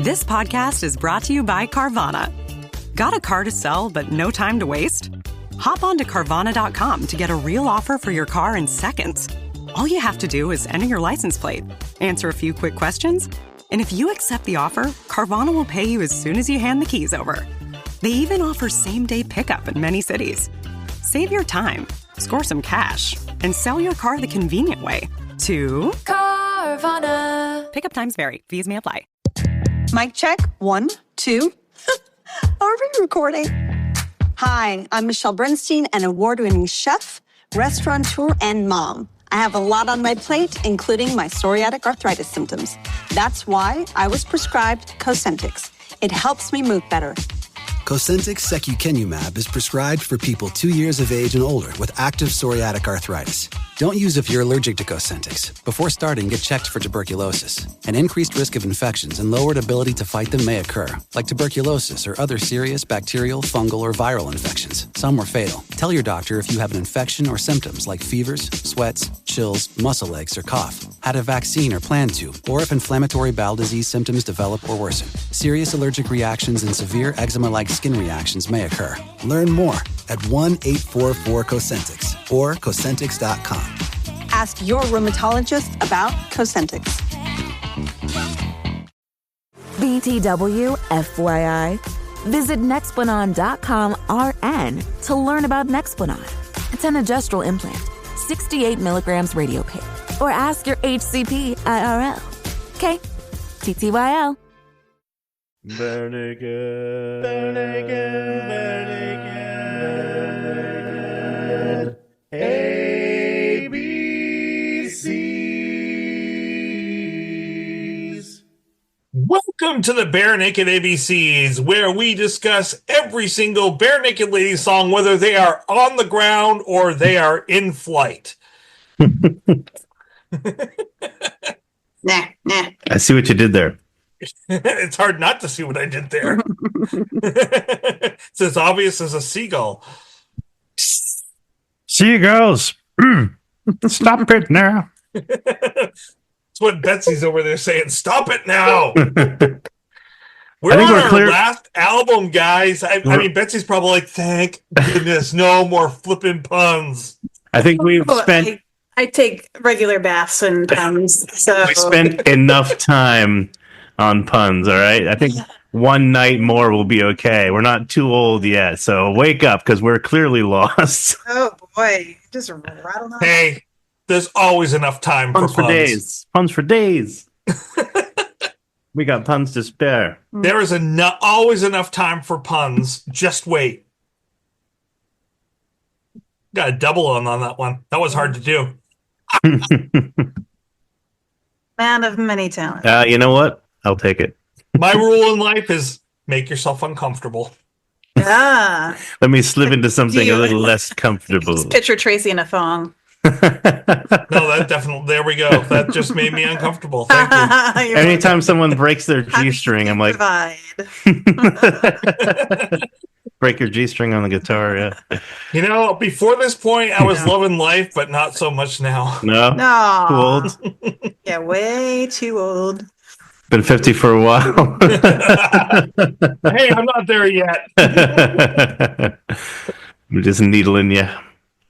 This podcast is brought to you by Carvana. Got a car to sell but no time to waste? Hop on to Carvana.com to get a real offer for your car in seconds. All you have to do is enter your license plate, answer a few quick questions, and if you accept the offer, Carvana will pay you as soon as you hand the keys over. They even offer same-day pickup in many cities. Save your time, score some cash, and sell your car the convenient way to Carvana. Pickup times vary. Fees may apply. Mic check. 1, 2. Are we recording? Hi, I'm Michelle Bernstein, an award-winning chef, restaurateur, and mom. I have a lot on my plate, including my psoriatic arthritis symptoms. That's why I was prescribed Cosentyx. It helps me move better. Cosentyx secukinumab is prescribed for people 2 years of age and older with active psoriatic arthritis. Don't use if you're allergic to Cosentyx. Before starting, get checked for tuberculosis. An increased risk of infections and lowered ability to fight them may occur, like tuberculosis or other serious bacterial, fungal, or viral infections. Some were fatal. Tell your doctor if you have an infection or symptoms like fevers, sweats, chills, muscle aches, or cough, had a vaccine or plan to, or if inflammatory bowel disease symptoms develop or worsen. Serious allergic reactions and severe eczema-like skin reactions may occur. Learn more at 1-844-COSENTYX or Cosentyx.com. Ask your rheumatologist about Cosentyx. BTW, FYI. Visit Nexplanon.com RN to learn about Nexplanon. It's an adjustral implant, 68 milligrams radiopaque. Or ask your HCP IRL. Okay, TTYL. Barenaked, Barenaked, Barenaked, ABCs. Welcome to the Barenaked ABCs, where we discuss every single Barenaked Ladies song, whether they are on the ground or they are in flight. Nah. I see what you did there. It's hard not to see what I did there. It's as obvious as a seagull. Seagulls, stop it now. That's what Betsy's over there saying. Stop it now. We're on our last album, guys. I mean, Betsy's probably like, thank goodness, no more flipping puns. I think we've spent... I take regular baths and puns. So We spent enough time on puns, all right? I think one night more will be okay. We're not too old yet, so wake up, because we're clearly lost. Oh, boy. Just rattle on. Hey, there's always enough time Puns for puns. days. Puns for days. We got puns to spare. There is always enough time for puns. Just wait. Got a double on that one. That was hard to do. Man of many talents. You know what? I'll take it. My rule in life is make yourself uncomfortable. Ah. Let me slip into something a little less comfortable. Just picture Tracy in a thong. No, that definitely, there we go. That just made me uncomfortable. Thank you. Anytime someone breaks their G-string, I'm like, break your G-string on the guitar, yeah. You know, before this point, I was loving life, but not so much now. No? No. Too old? Yeah, way too old. Been 50 for a while. Hey, I'm not there yet. I'm just needling you.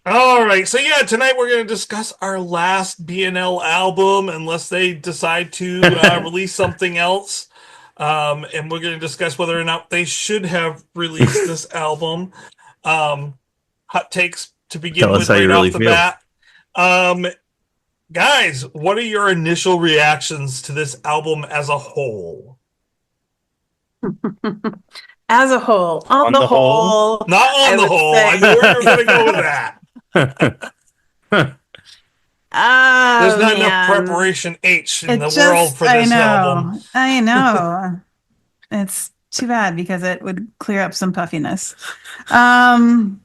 All right, so yeah, tonight we're going to discuss our last BNL album, unless they decide to release something else. And we're going to discuss whether or not they should have released this album. Hot takes to begin with right off the bat. Guys, what are your initial reactions to this album as a whole? As a whole. On the whole. Not on the whole. I knew where you were going to go with that. There's not enough preparation H in the world for this album. I know. It's too bad because it would clear up some puffiness. I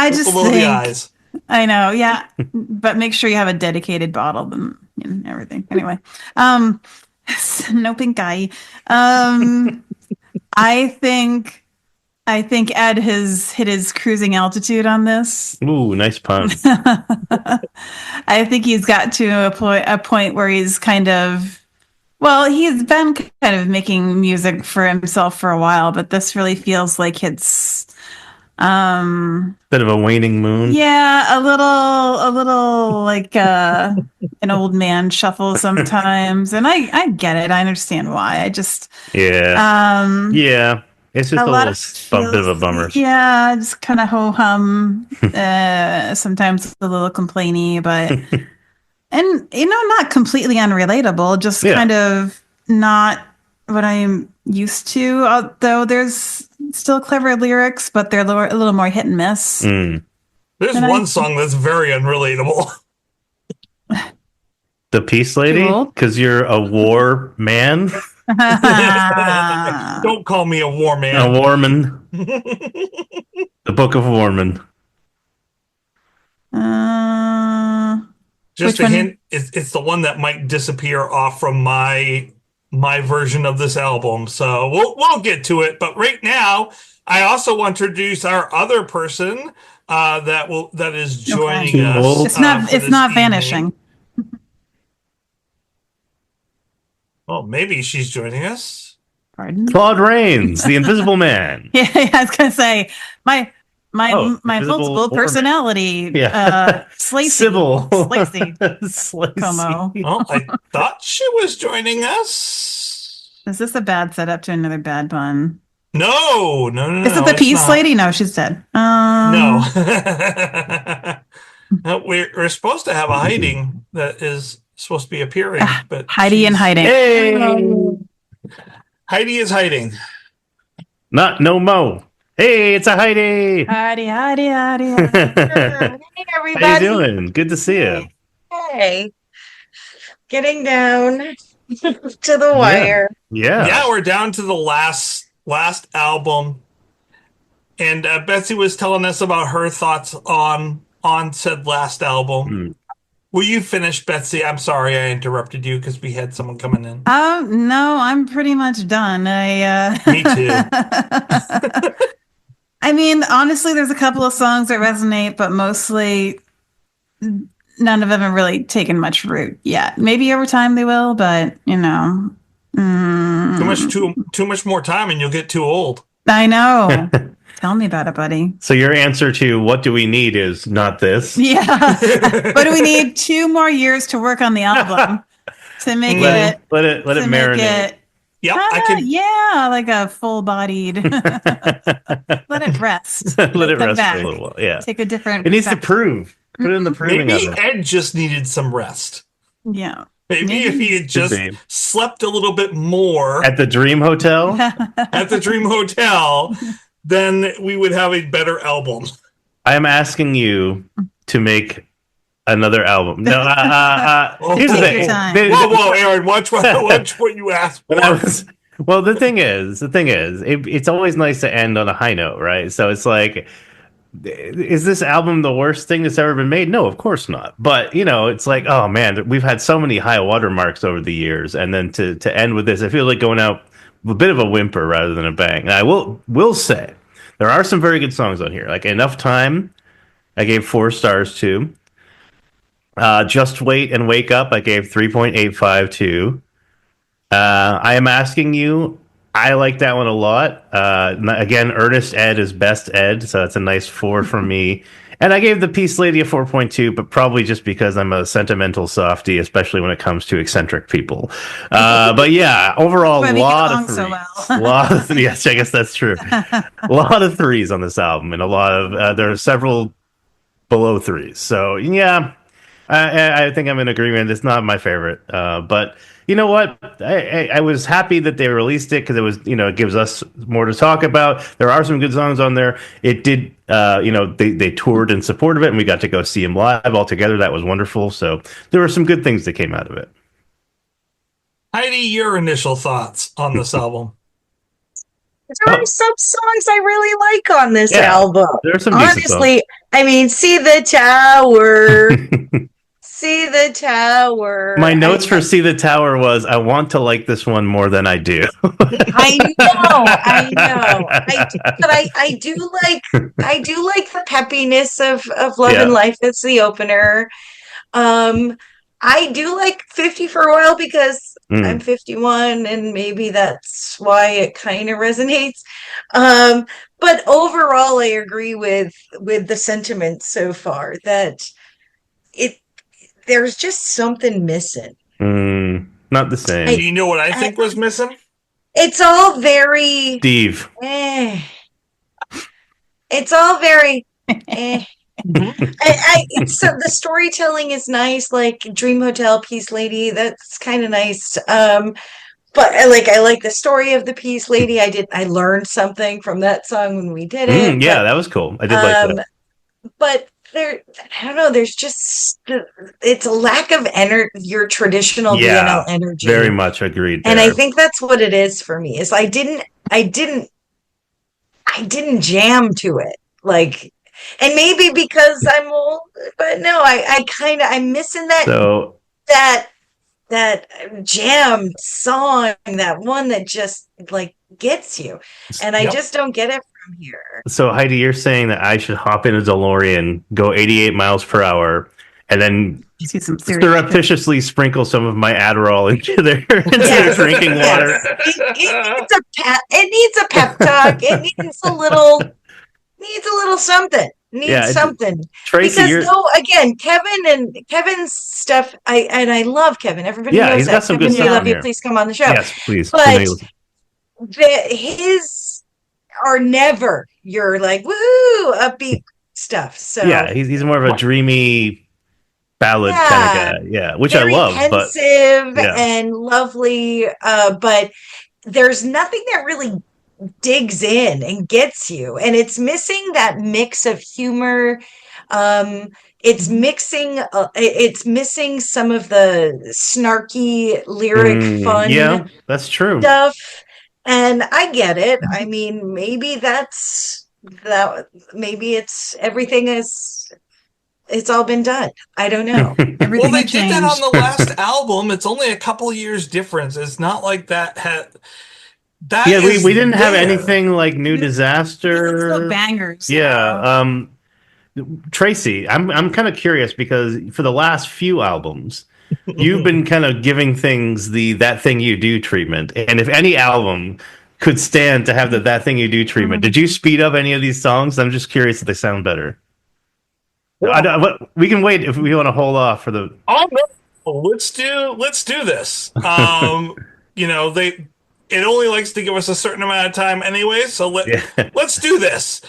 just below the eyes. I know, yeah, but make sure you have a dedicated bottle and everything. Anyway, no pink eye. I think Ed has hit his cruising altitude on this. Ooh, nice pun. I think he's got to a point where he's kind of Well, he's been kind of making music for himself for a while, but this really feels like it's Bit of a waning moon. yeah, a little like an old man shuffle sometimes. And I get it. I understand why. I just Yeah. It's just a lot little bit of a bummer. Yeah, just kind of ho hum. Sometimes a little complainy, but and not completely unrelatable. Just kind of not what I'm used to. Although there's still clever lyrics, but they're a little more hit and miss. There's one song that's very unrelatable. The Peace Lady? Because you're a war man? Don't call me a war man. A warman. The Book of Warman. Just a hint, it's the one that might disappear off from my version of this album. So we'll get to it. But right now, I also want to introduce our other person that is joining us. It's not vanishing. Well, maybe she's joining us. Pardon? Claude Rains, the Invisible Man. Yeah, I was gonna say my multiple personality. Sybil. Como. Well, I thought she was joining us. Is this a bad setup to another bad pun? No. Is it the Peace Lady? No, she's dead. No. No, we're supposed to have a hiding that is supposed to be appearing, but Heidi and hiding. Hey, Heidi is hiding. Not no mo. Hey, it's a Heidi. Heidi. Hey, everybody. How you doing? Good to see you. Hey, getting down to the wire. Yeah, we're down to the last album, and Betsy was telling us about her thoughts on said last album. Were you finished, Betsy? I'm sorry I interrupted you because we had someone coming in. Oh no, I'm pretty much done. Me too. I mean, honestly, there's a couple of songs that resonate, but mostly none of them have really taken much root yet. Maybe over time they will, but too much more time and you'll get too old. I know. Tell me about it, buddy. So your answer to what do we need is not this. Yeah. But we need 2 more years to work on the album to make it marinate. Yeah, like a full-bodied. Let it rest. Let it rest for a little while. Yeah. Take a different. It needs to prove. Put it in the proving Maybe of it. Ed just needed some rest. Yeah. Maybe if he had just slept a little bit more at the Dream Hotel. Then we would have a better album. I am asking you to make another album. No, here's the thing. Whoa, Aaron, watch what you asked for. Well, the thing is, it's always nice to end on a high note, right? So it's like, is this album the worst thing that's ever been made? No, of course not. But, it's like, oh man, we've had so many high watermarks over the years. And then to end with this, I feel like going out with a bit of a whimper rather than a bang. And I will say, there are some very good songs on here. Like Enough Time, I gave 4 stars to. Just Wait and Wake Up, I gave 3.85 to. I Am Asking You, I like that one a lot. Again, Ernest Ed is best Ed, so that's a nice 4 from me. And I gave The Peace Lady a 4.2, but probably just because I'm a sentimental softie, especially when it comes to eccentric people. But yeah, overall, a lot of 3s. Yes, I guess that's true. A lot of 3s on this album, and a lot of there are several below 3s. So yeah, I think I'm in agreement. It's not my favorite, but you know what? I was happy that they released it because it was, it gives us more to talk about. There are some good songs on there. It did, they toured in support of it, and we got to go see them live all together. That was wonderful. So there were some good things that came out of it. Heidi, your initial thoughts on this album? There are some songs I really like on this album. There are some honestly. I mean, See the Tower. See the Tower. My notes for See the Tower was, I want to like this one more than I do. I know. But I do like the peppiness of Love and Life as the opener. I do like 50 for a while because I'm 51, and maybe that's why it kind of resonates. But overall, I agree with the sentiment so far that it there's just something missing. Not the Do same. you know what I think was missing? It's all very Steve. It's all very so the storytelling is nice, like Dream Hotel, Peace Lady. That's kind of nice. But I like the story of the Peace Lady. I learned something from that song when we did it. Yeah, that was cool. I did like that. But I don't know. There's just it's a lack of your traditional BNL energy. Very much agreed. And I think that's what it is for me. Is I didn't jam to it. Like, and maybe because I'm old, but no, I'm missing that jam song, that one that just like gets you. And I just don't get it from here. So Heidi, you're saying that I should hop in a DeLorean, go 88 miles per hour, and then surreptitiously sprinkle some of my Adderall into there instead of drinking water. It needs a pep talk. It needs a little something. Something. Tracy, because again, Kevin's stuff. I love Kevin. Everybody knows he's that. got some Kevin, good stuff. we love on you. here. Please come on the show. Yes, please. But his are never your like woohoo upbeat stuff. So yeah, he's more of a dreamy ballad kind of guy. Yeah, which very I love. Pensive and lovely. But there's nothing that really digs in and gets you, and it's missing that mix of humor. It's missing some of the snarky lyric fun. Yeah, that's true. Stuff, and I get it. I mean, maybe maybe it's everything it's all been done. I don't know. Well, they did that on the last album. It's only a couple years difference. It's not like that had. We didn't have anything like New Disaster. Still bangers. Yeah. Tracy, I'm kind of curious because for the last few albums, you've been kind of giving things the That Thing You Do treatment. And if any album could stand to have the That Thing You Do treatment, did you speed up any of these songs? I'm just curious if they sound better. We can wait if we want to hold off for the. Oh no! Let's do this. It only likes to give us a certain amount of time anyway, so let's do this.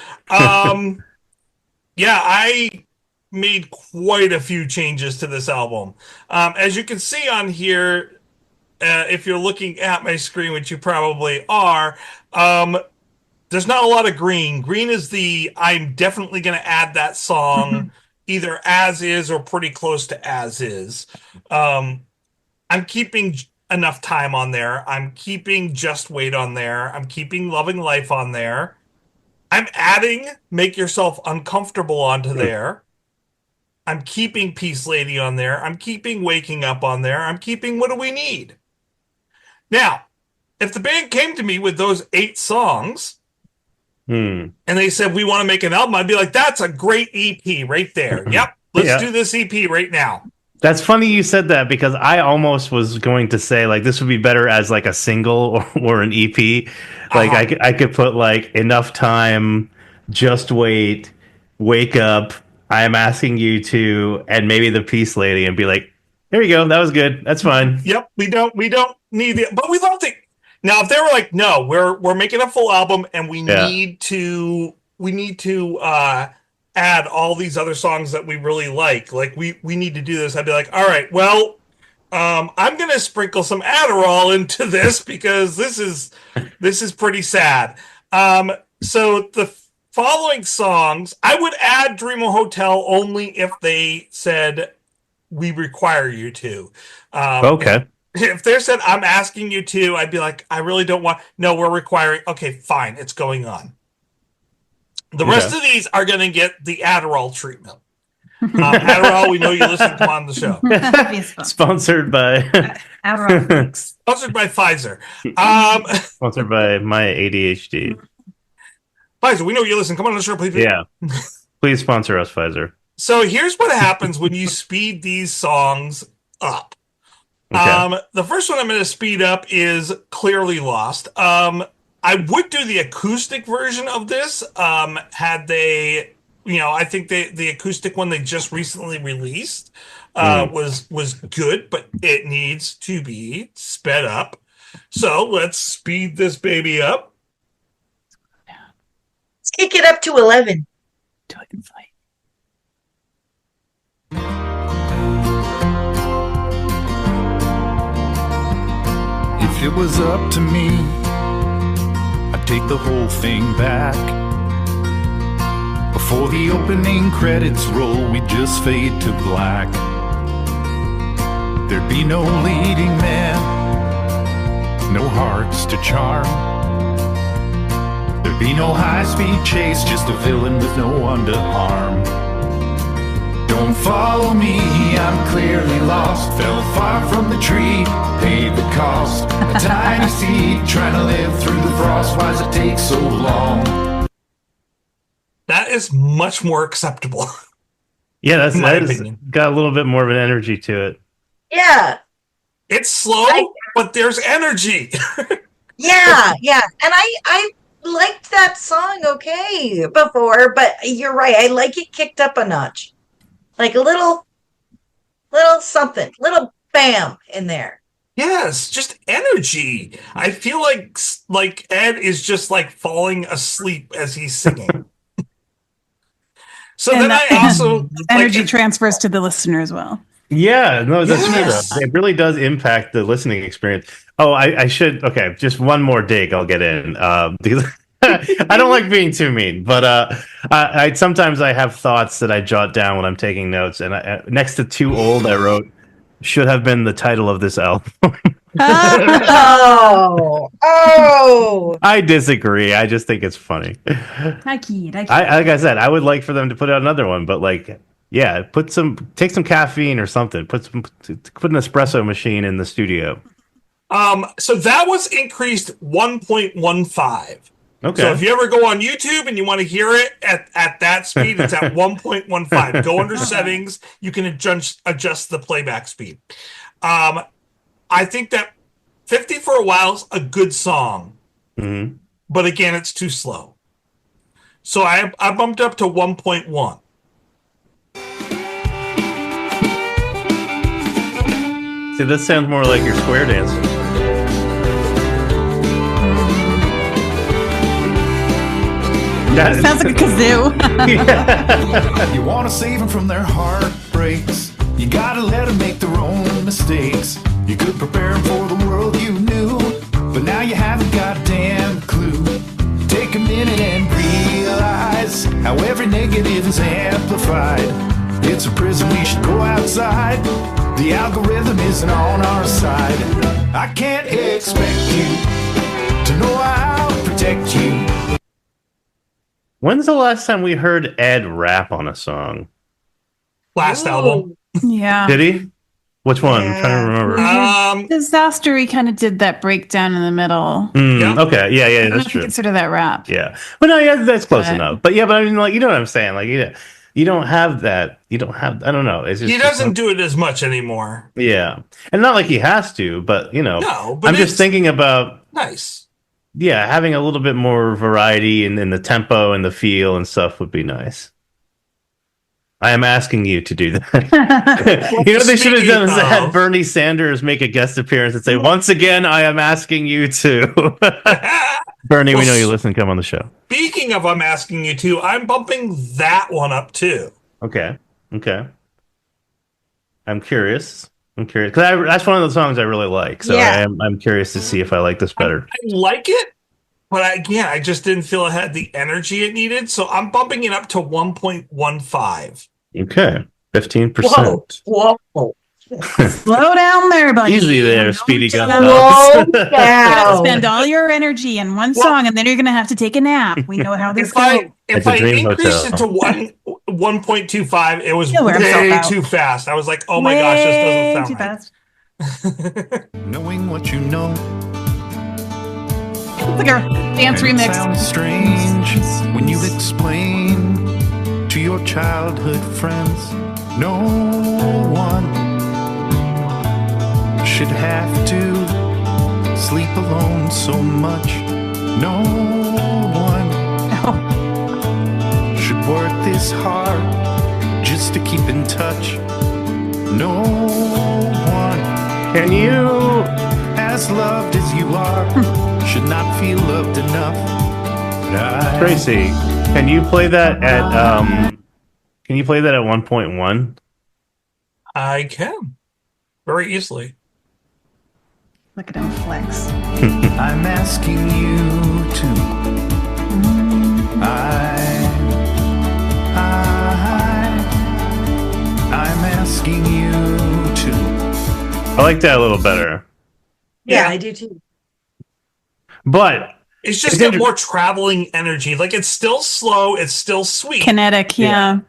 I made quite a few changes to this album. As you can see on here, if you're looking at my screen, which you probably are, there's not a lot of green. Green is I'm definitely going to add that song either as is or pretty close to as is. I'm keeping Enough Time on there. I'm keeping Just Wait on there. I'm keeping Loving Life on there. I'm adding Make Yourself Uncomfortable onto there. I'm keeping Peace Lady on there. I'm keeping Waking Up on there. I'm keeping What Do We Need? Now, if the band came to me with those 8 songs and they said, we want to make an album, I'd be like, that's a great EP right there. Yep, let's do this EP right now. That's funny you said that because I almost was going to say like this would be better as like a single or an EP. Like I could put like Enough Time, Just Wait, Wake Up, I'm Asking You To, and maybe The Peace Lady, and be like, there you go, that was good, that's fine. Yep, we don't need it, but we love it. Now if they were like, no, we're making a full album and we need to add all these other songs that we really like we need to do this, I'd be like, all right, well, I'm gonna sprinkle some Adderall into this because this is pretty sad. So the following songs, I would add Dream Hotel only if they said we require you to. Okay. If they said I'm asking you to, I'd be like, I really don't want. No, we're requiring. Okay, fine, it's going on. The rest of these are going to get the Adderall treatment. Adderall, we know you listen to on the show. Sponsored by Adderall. Sponsored by Pfizer. Sponsored by my ADHD. Pfizer, we know you listen. Come on the show, please. Yeah. Please sponsor us, Pfizer. So here's what happens when you speed these songs up. Okay. The first one I'm going to speed up is Clearly Lost. I would do the acoustic version of this. Had they, I think the acoustic one they just recently released was good, but it needs to be sped up. So let's speed this baby up. Let's kick it up to 11. Do it in flight. If it was up to me, I'd take the whole thing back. Before the opening credits roll, we'd just fade to black. There'd be no leading man, no hearts to charm. There'd be no high-speed chase, just a villain with no one to harm. Don't follow me, I'm clearly lost. Fell far from the tree, paid the cost. A tiny seed trying to live through the frost. Why's it take so long? That is much more acceptable. Yeah, that is opinion. Got a little bit more of an energy to it. Yeah. It's slow, but there's energy. Yeah. And I liked that song okay before, but you're right. I like it kicked up a notch. Like a little something, little bam in there. Yes, just energy. I feel like Ed is just like falling asleep as he's singing. So and then I also energy transfers to the listener as well. Yeah, no, that's true. It really does impact the listening experience. Oh, I should. Okay, just one more dig. I'll get in because I don't like being too mean, but I sometimes I have thoughts that I jot down when I'm taking notes, and next to "Too Old," I wrote should have been the title of this album. Oh! I disagree. I just think it's funny. Like I said, I would like for them to put out another one, but like, yeah, take some caffeine or something. Put an espresso machine in the studio. So that was increased 1.15. Okay. So if you ever go on YouTube and you want to hear it at that speed, it's at 1.15. Go under settings. You can adjust the playback speed. I think that 50 for a while is a good song. Mm-hmm. But again, it's too slow. So I bumped up to 1.1. See, this sounds more like your square dancing. Sounds like a kazoo. Yeah. You want to save them from their heartbreaks. You gotta let them make their own mistakes. You could prepare them for the world you knew, but now you haven't got a damn clue. Take a minute and realize how every negative is amplified. It's a prison, we should go outside. The algorithm isn't on our side. I can't expect you to know I'll protect you. When's the last time we heard Ed rap on a song? Last album. Yeah. Did he? Which one? I'm trying to remember. Disaster, he kind of did that breakdown in the middle. Okay, yeah, I don't know that's if true. you consider that rap. Yeah, but no, yeah, that's close enough. But I mean, like, you know what I'm saying? Like, you don't have that. You don't have. I don't know. It's just, he doesn't do it as much anymore. Yeah, and not like he has to, but No, but I'm just thinking about nice. Yeah, having a little bit more variety in the tempo and the feel and stuff would be nice. I am asking you to do that. You know what they should have done is had Bernie Sanders make a guest appearance and say, once again, I am asking you to. Bernie, we know you listen. Come on the show. Speaking of I'm asking you to, I'm bumping that one up too. Okay. I'm curious. Because that's one of the songs I really like. So yeah. I'm curious to see if I like this better. I like it, but I just didn't feel it had the energy it needed. So I'm bumping it up to 1.15. Okay. 15%. Whoa. Slow down there, buddy. Easy there, Speedy Gunpowder. Spend all your energy in one song, and then you're going to have to take a nap. We know how this goes. If I increased it to 1.25, it was way too fast. I was like, oh my gosh, this doesn't sound right. Knowing what you know. It's like a dance remix. It sounds strange when you explain to your childhood friends. No one should have to sleep alone so much. No one should work this hard just to keep in touch. No one Can you? as loved as you are should not feel loved enough. But Tracy, can you play that at 1.1? I can. Very easily. Look at him flex. I'm asking you to. I'm asking you to. I like that a little better. Yeah, I do too. But it's just got more traveling energy. Like, it's still slow, it's still sweet. Kinetic, yeah.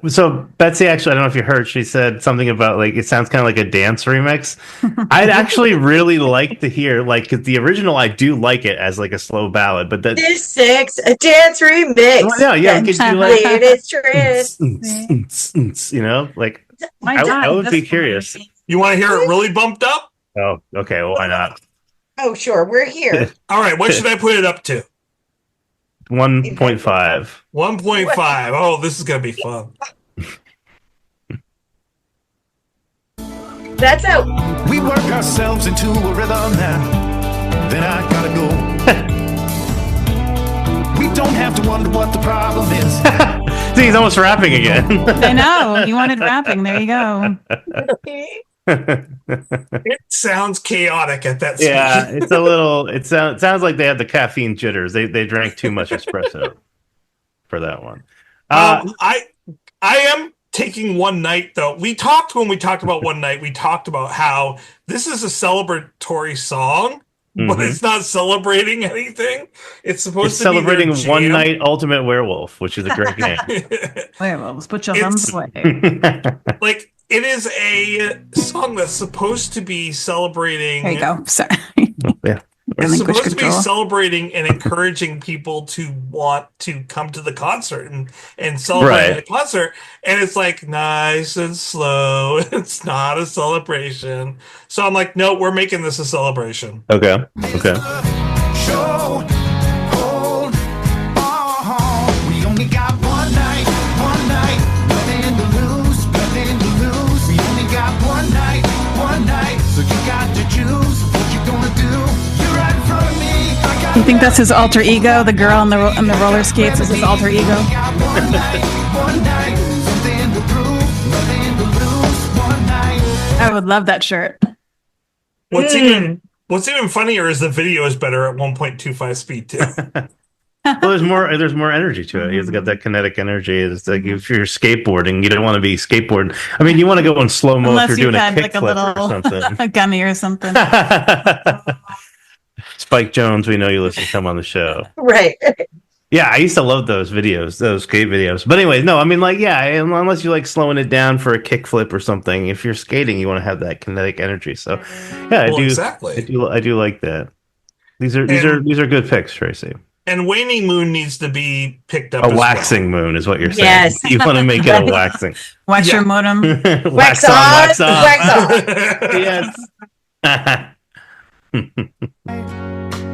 So Betsy, actually, I don't know if you heard, she said something about, like, it sounds kind of like a dance remix. I'd actually really like to hear, like, 'cause the original, I do like it as, like, a slow ballad, but that... This six, a dance remix. Oh, yeah, it gives you, like... Latest trend. You know, like, My I God, would be that's curious. You want to hear it really bumped up? Oh, okay, well, why not? Oh, sure, we're here. All right, what should I put it up to? 1.5. 1.5. Oh, this is going to be fun. That's out. We work ourselves into a rhythm now. Then I gotta go. We don't have to wonder what the problem is. See, he's almost rapping again. I know. You wanted rapping. There you go. It sounds chaotic at that speed. Yeah, it's a little... It sounds like they had the caffeine jitters. They drank too much espresso for that one. I am taking One Night, though. When we talked about One Night, we talked about how this is a celebratory song, but it's not celebrating anything. It's supposed to celebrating be their jam. One Night Ultimate Werewolf, which is a great game. Werewolves, put your thumbs away. Like, it is a song that's supposed to be celebrating. There you go. Sorry. Yeah. It's supposed to be celebrating and encouraging people to want to come to the concert and celebrate the concert. And it's like nice and slow. It's not a celebration. So I'm like, no, we're making this a celebration. Okay. Show, hold, we only got one night, nothing to lose. We only got one night, so you got to choose what you gonna do. You're right in front of me. You think that's his alter ego? The girl on the roller skates is his alter ego? One night, something to prove, nothing to lose. One night. I would love that shirt. What's even funnier is the video is better at 1.25 speed too. Well, there's more energy to it. He's got that kinetic energy. It's like if you're skateboarding, you don't want to be skateboarding. I mean, you want to go in slow mo if you're doing a kickflip or something. A gummy or something. Spike Jones, we know you listen to him on the show. Right. Yeah, I used to love those videos, those skate videos. But anyway, no, I mean, like, yeah, unless you like slowing it down for a kickflip or something, if you're skating, you want to have that kinetic energy. So, yeah, I do. Exactly. I do like that. These are good picks, Tracy. And waning moon needs to be picked up. A waxing moon is what you're saying. Yes. You want to make it a waxing. Wax your modem. Wax on, wax off. Wax off. Yes.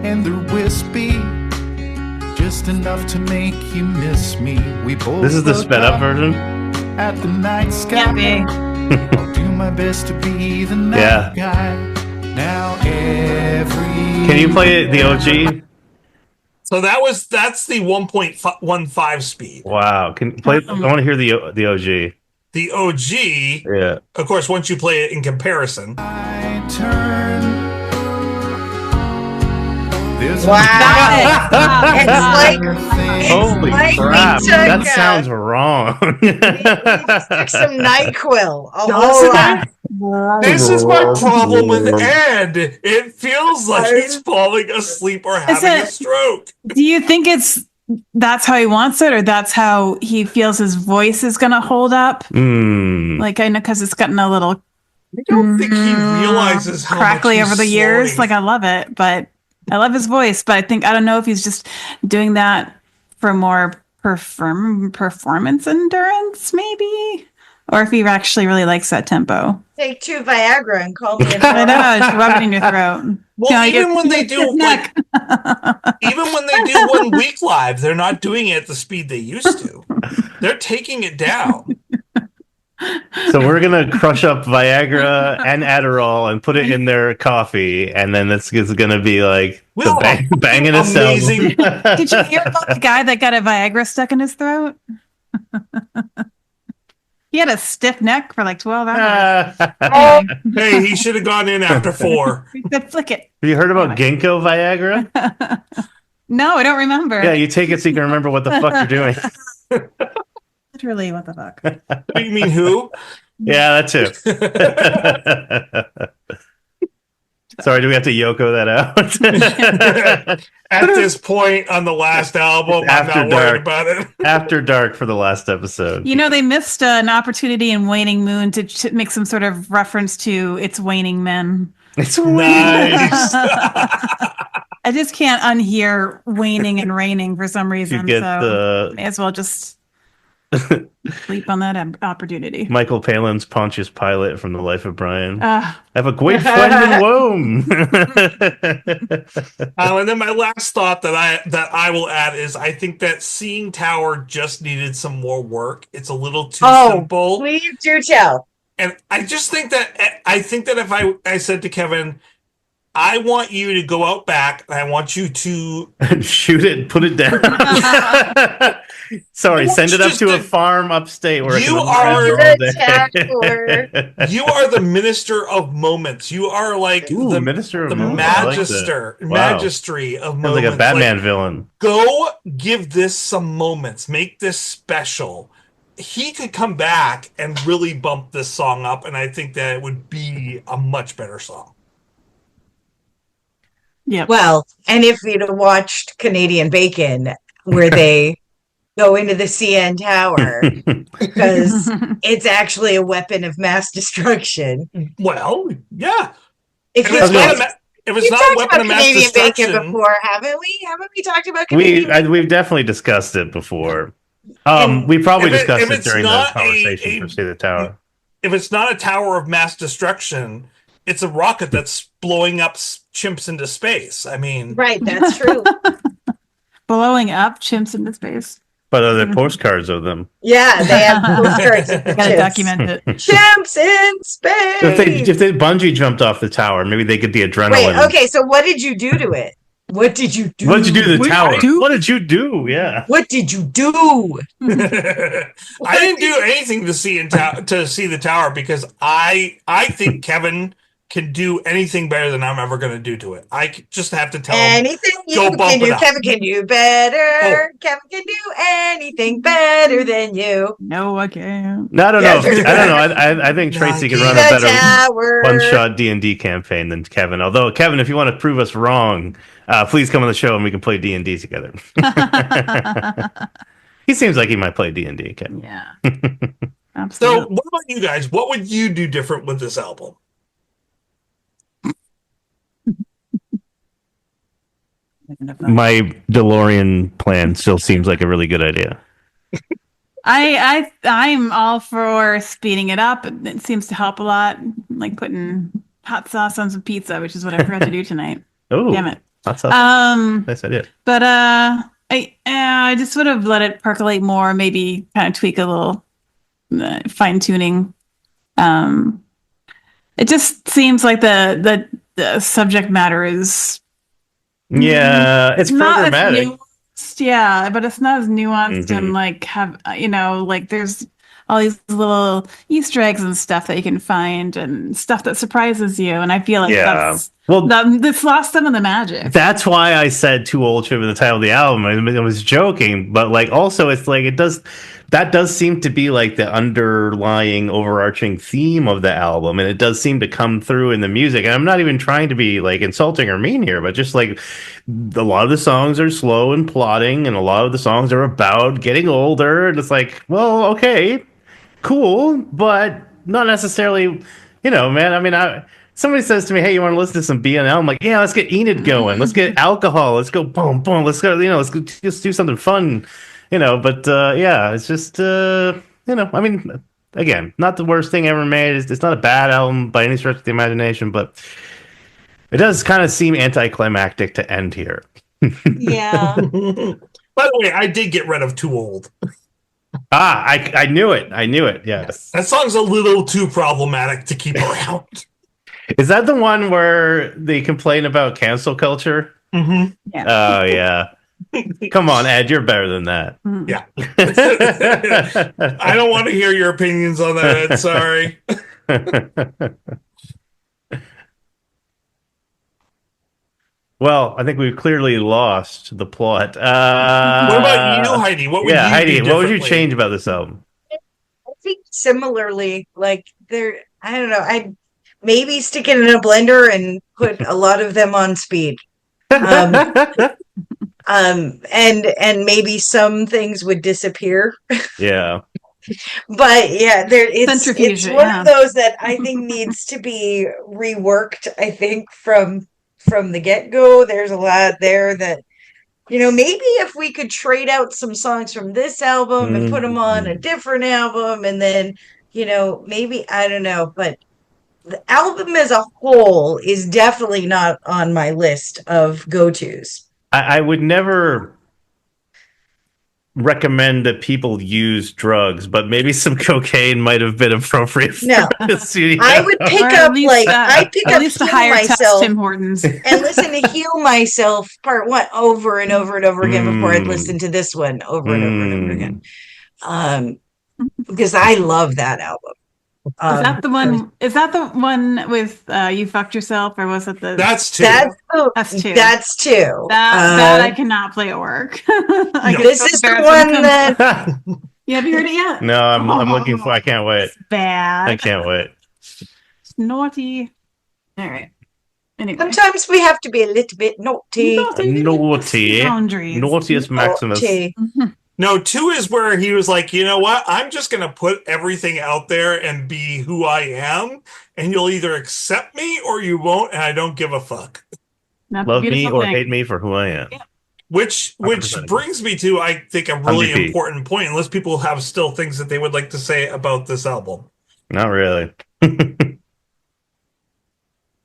And they're wispy, just enough to make you miss me. We both. This is the sped up version. At the night sky. I'll do my best to be the night guy. Now Can you play the OG? So that's the 1.15 speed. Wow. Can play? I want to hear the OG. The OG. Yeah. Of course, once you play it in comparison. I turn. Wow. Holy crap. That sounds wrong. We took some NyQuil. This is my problem with Ed. It feels like he's falling asleep or having a stroke. Do you think that's how he wants it, or that's how he feels his voice is going to hold up? Like, I know, because it's gotten a little I don't think he realizes how crackly much over the years. Like, I love it, but I love his voice, but I don't know if he's just doing that for more performance endurance, maybe, or if he actually really likes that tempo. Take 2 Viagra and call me. I know, just rub it in your throat. Well, even when they do like, even when they do 1 week live, they're not doing it at the speed they used to. They're taking it down. So we're gonna crush up Viagra and Adderall and put it in their coffee, and then this is gonna be like the banging a cell. Did you hear about the guy that got a Viagra stuck in his throat? He had a stiff neck for like 12 hours. Hey, he should have gone in after 4. He said, flick it. Have you heard about Ginkgo Viagra? No, I don't remember. Yeah, you take it so you can remember what the fuck you're doing. Literally, what the fuck? You mean who? Yeah, that too. Sorry, do we have to Yoko that out? At this point on the last album, I'm not worried about it. After dark for the last episode. You know, they missed an opportunity in Waning Moon to make some sort of reference to It's Waning Men. It's nice. I just can't unhear waning and raining for some reason. So may as well just sleep on that opportunity. Michael Palin's Pontius Pilate from The Life of Brian. I have a great friend in Rome. And then my last thought that I will add is I think that Seeing Tower just needed some more work. It's a little too simple. Please do tell. And I just think that if I said to Kevin, I want you to go out back and I want you to shoot it, put it down. Sorry, send it up to a farm upstate where you are you are the minister of moments. You are like the minister of the moments. magistry of moments. Sounds like a Batman villain. Go give this some moments. Make this special. He could come back and really bump this song up, and I think that it would be a much better song. Yeah. Well, and if you'd have watched Canadian Bacon, where they go into the CN Tower, because it's actually a weapon of mass destruction. Well, yeah. If it's not a weapon of mass Canadian destruction Bacon before, haven't we? Haven't we talked about Canadian Bacon? We've definitely discussed it before. We probably discussed it during the conversation for See the Tower. If it's not a tower of mass destruction, it's a rocket that's blowing up chimps into space. I mean, right? That's true. Blowing up chimps into space. But are there postcards of them? Yeah, they have postcards. Gotta document it. Chimps in space. If they bungee jumped off the tower, maybe they get the adrenaline. Wait, okay. So what did you do to it? What did you do? What did you do to the tower? What did you do? Yeah. What did you do? I didn't do anything to see the tower because I think Kevin can do anything better than I'm ever going to do to it. I just have to tell him. Anything you can do, Kevin can do better. Kevin can do anything better than you. No, I can't. No, I don't know. I think Tracy can run a better one-shot D&D campaign than Kevin. Although, Kevin, if you want to prove us wrong, please come on the show and we can play D&D together. He seems like he might play D&D, Kevin. Yeah. Absolutely. So, what about you guys? What would you do different with this album? My DeLorean plan still seems like a really good idea. I'm all for speeding it up. It seems to help a lot, like putting hot sauce on some pizza, which is what I forgot to do tonight. Oh, damn it! Hot sauce. Nice idea. But I just would have let it percolate more. Maybe kind of tweak a little fine tuning. It just seems like the subject matter is. Yeah, it's programmatic. Yeah, but it's not as nuanced and like have like there's all these little Easter eggs and stuff that you can find and stuff that surprises you. And I feel like that's lost some of the magic. That's why I said "Too Old" should be the title of the album. I was joking, but like also it's like that does seem to be like the underlying overarching theme of the album, and it does seem to come through in the music. And I'm not even trying to be like insulting or mean here, but just like a lot of the songs are slow and plodding, and a lot of the songs are about getting older. And it's like, well, okay, cool, but not necessarily, man. I mean, somebody says to me, "Hey, you want to listen to some BNL?" I'm like, "Yeah, let's get Enid going. Let's get alcohol. Let's go boom, boom. Let's go, just do something fun." But yeah, it's just, I mean, again, not the worst thing ever made. It's not a bad album by any stretch of the imagination, but it does kind of seem anticlimactic to end here. Yeah. By the way, I did get rid of Too Old. I knew it. I knew it. Yes. That song's a little too problematic to keep around. Is that the one where they complain about cancel culture? Mm-hmm. Yeah. Oh, yeah. Come on, Ed, you're better than that. Yeah. I don't want to hear your opinions on that, Ed. Sorry. Well, I think we've clearly lost the plot. What about you, Heidi? What would you Heidi, do what would you differently? change about this album? I think similarly, like I don't know, I'd maybe stick it in a blender and put a lot of them on speed. And maybe some things would disappear. Yeah. But yeah, it's Centrifuge, one of those that I think needs to be reworked, I think, from the get-go. There's a lot there that, maybe if we could trade out some songs from this album and put them on a different album, and then, maybe, I don't know, but the album as a whole is definitely not on my list of go-tos. I would never recommend that people use drugs, but maybe some cocaine might have been appropriate for the studio. I would pick up at least the higher test Tim Hortons and listen to Heal Myself Part 1 over and over and over again before I'd listen to this one over and over and over again. Because I love that album. Is that the one? Is that the one with "You Fucked Yourself," or was it the? That's two. That's two. That's two. That I cannot play at work. This is the one that. You have you heard it yet? No, I'm looking for. I can't wait. It's bad. I can't wait. It's naughty. All right. Anyway. Sometimes we have to be a little bit naughty. Naughty. Boundaries. Naughtiest Maximus. Naughty. No, 2 is where he was like, you know what? I'm just going to put everything out there and be who I am, and you'll either accept me or you won't, and I don't give a fuck. Love me or hate me for who I am. Yeah. Which 100%. brings me to, I think, a really important point, unless people have still things that they would like to say about this album. Not really.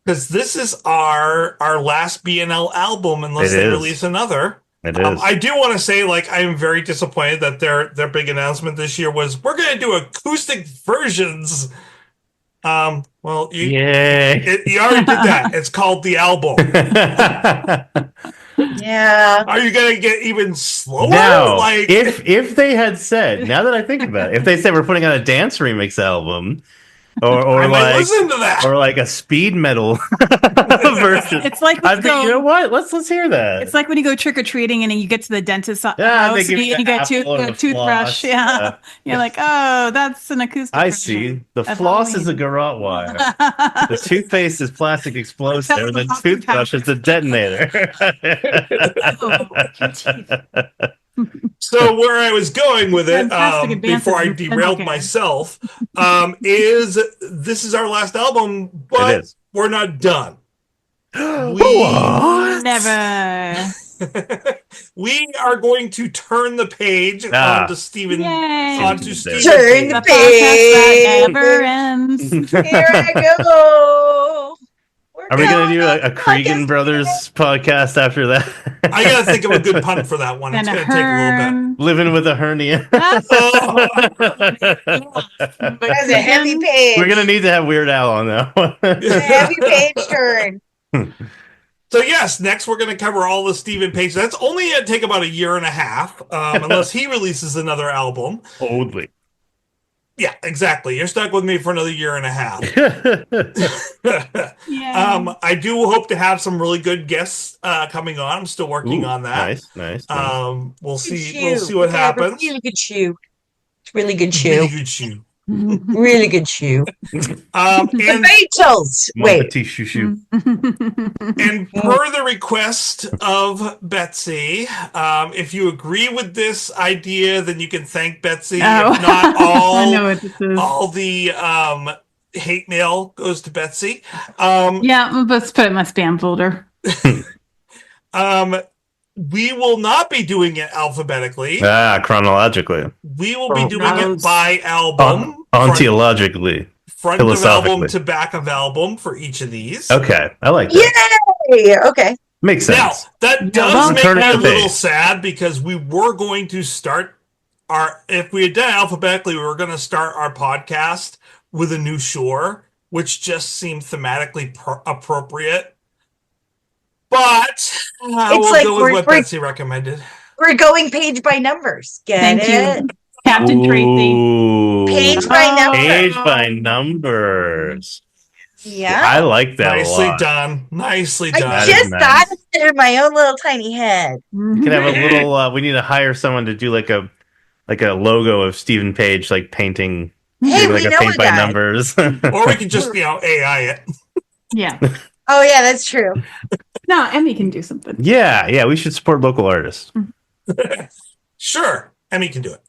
Because this is our last BNL album, unless they release another. It is. I do want to say, I am very disappointed that their big announcement this year was, we're going to do acoustic versions. You already did that. It's called The Album. Yeah. Are you going to get even slower? Now, if they had said, now that I think about it, if they said we're putting out a dance remix album, or listen to that, or like a speed metal version. It's like you know what? Let's hear that. It's like when you go trick or treating and you get to the dentist's house and you get a toothbrush. Yeah. You're like, oh, that's an acoustic. I see. The floss is a garrote wire. The toothpaste is plastic explosive, and the toothbrush is the detonator. So where I was going with it, before I derailed myself, is this is our last album, but we're not done. Never. We are going to turn the page onto Stephen. Turn the page. Never ends. Here I go. Are we going to do a Cregan Brothers podcast after that? I got to think of a good pun for that one. It's going to take a little bit. Living with a hernia. That's a heavy page. We're going to need to have Weird Al on that one. A heavy page turn. So yes, next we're going to cover all the Stephen Page. That's only going to take about a year and a half, unless he releases another album. Totally. Yeah, exactly. You're stuck with me for another year and a half. I do hope to have some really good guests coming on. I'm still working on that. Nice. We'll see what happens. Really good shoe. It's really good shoe. Really good shoe. Really good shoe. And Beatles. Wait. And per the request of Betsy, if you agree with this idea, then you can thank Betsy. Oh. If not, I know what this is. all the hate mail goes to Betsy. Let's put it in my spam folder. We will not be doing it alphabetically. Chronologically. We will be doing it by album. Ontologically. front of album to back of album for each of these. Okay, I like that. Yay! Okay. Makes sense. Now, that does make me a little sad because we were going to start if we had done alphabetically, we were going to start our podcast with a new shore, which just seemed thematically appropriate. But we'll go with what Betsy recommended. We're going page by numbers. Get it? You. Captain Tracy. Page by numbers. Page by numbers. Yeah. I like that a lot. Nicely done. I just thought of it in my own little tiny head. You can have a little, we need to hire someone to do like a logo of Stephen Page, like painting, like a paint by numbers. Or we could just, AI it. Yeah. Oh, yeah, that's true. No, Emmy can do something. Yeah, we should support local artists. Sure, Emmy can do it.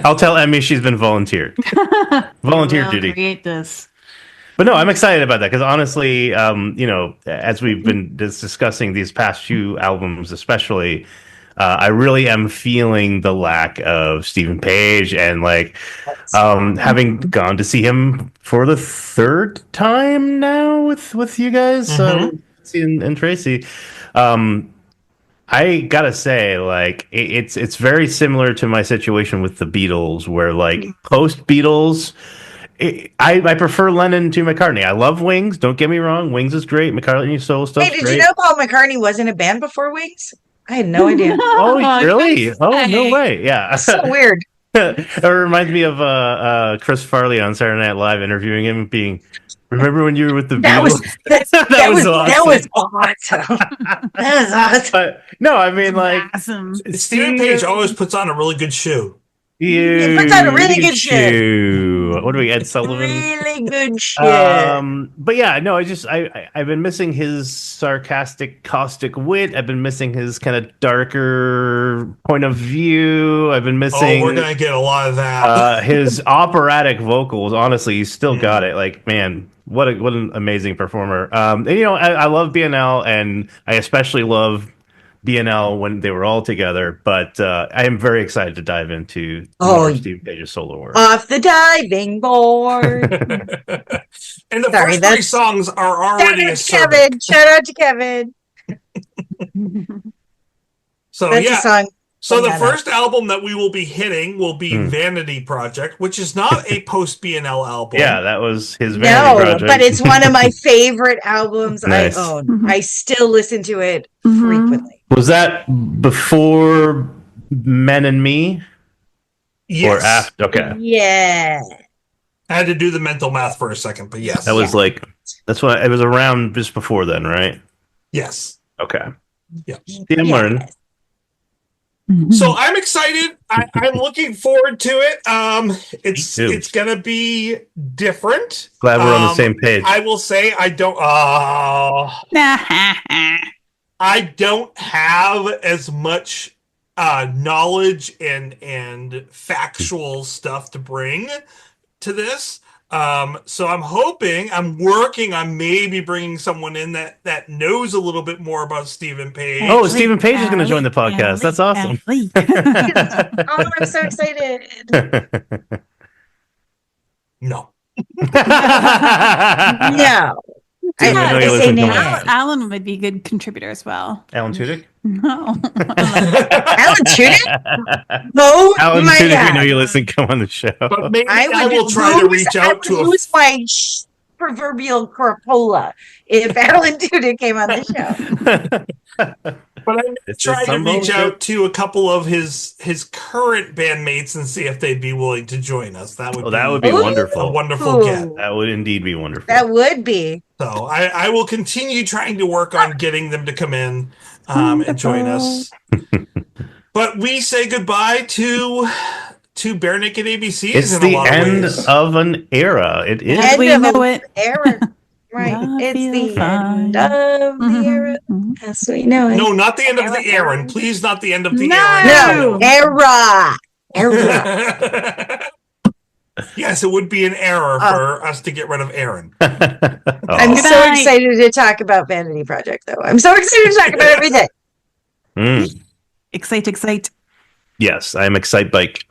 I'll tell Emmy she's been volunteered. Volunteer duty. Create this. But no, I'm excited about that because honestly, as we've been discussing these past few albums, especially, I really am feeling the lack of Stephen Page, and like having gone to see him for the third time now with you guys, and Tracy. I gotta say, like it's very similar to my situation with the Beatles, where like post Beatles. I prefer Lennon to McCartney. I love Wings. Don't get me wrong. Wings is great. McCartney's solo stuff. Hey, did you know Paul McCartney was in a band before Wings? I had no idea. Oh, really? Oh, no way. Yeah. So weird. It reminds me of Chris Farley on Saturday Night Live interviewing him, remember when you were with the Beatles? That was awesome. That was awesome. That was awesome. But, no, I mean, like... Awesome. Stephen Page always puts on a really good shoe. He puts on a really good shoe. What do we, Ed Sullivan? Really good shit. But yeah, no, I've been missing his sarcastic, caustic wit. I've been missing his kind of darker point of view. I've been missing. Oh, we're gonna get a lot of that. His operatic vocals. Honestly, he's still got it. Like, man, what an amazing performer. And I love BNL, and I especially love BNL when they were all together, but I am very excited to dive into Steve Page's solo work. Off the diving board. And the first three songs are already a Kevin. Shout out to Kevin. So that's a song. So the first album that we will be hitting will be Vanity Project, which is not a post BNL album. Yeah, that was his Vanity Project. But it's one of my favorite albums Nice. I own. I still listen to it frequently. Was that before Men and Me? Yes. Or after? Okay. Yeah. I had to do the mental math for a second, but yes. That was that's what it was around just before then, right? Yes. Okay. Yeah. I'm learning. So I'm excited. I'm looking forward to it. It's gonna be different. Glad we're on the same page. I will say I don't. I don't have as much knowledge and factual stuff to bring to this. So I'm working on maybe bringing someone in that knows a little bit more about Stephen Page. Oh, Stephen Page is going to join the podcast. That's awesome. Oh, I'm so excited. No. No. I say no. Alan would be a good contributor as well. Alan Tudyk? No. Alan Tudyk? No. Alan Tudyk, we know you listen. Come on the show. But maybe I will try to reach out to lose my proverbial corpola if Alan Tudyk came on the show. But I'm trying to reach out to a couple of his current bandmates and see if they'd be willing to join us. That would be wonderful. A wonderful get. That would indeed be wonderful. That would be. So I will continue trying to work on getting them to come in and join us. But we say goodbye to Barenaked ABCs. It's the end of an era. It is. As we know it. Era. Right. It's the end of the era. As we know it. No, not the end of the Aaron. Please, not the end of the Aaron. No, era. Yes, it would be an error for us to get rid of Aaron. I'm so excited to talk about Vanity Project, though. I'm so excited to talk about everything. Excite. Yes, I am excite bike.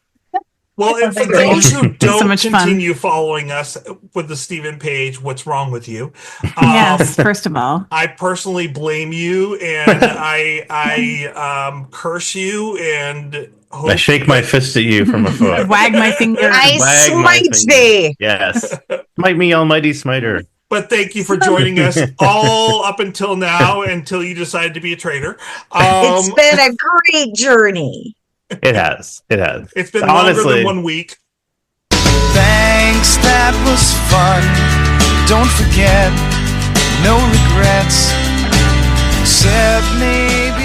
Well, and for those who don't so much fun. continue following us with the Stephen page, what's wrong with you? Yes, first of all, I personally blame you, and I curse you, and I shake my fist at you from afar. Wag my finger. I smite thee. Yes, smite me, almighty smiter. But thank you for joining us all up until now, until you decided to be a traitor. It's been a great journey. It has. It's been longer than 1 week. Thanks, that was fun. Don't forget, no regrets, except maybe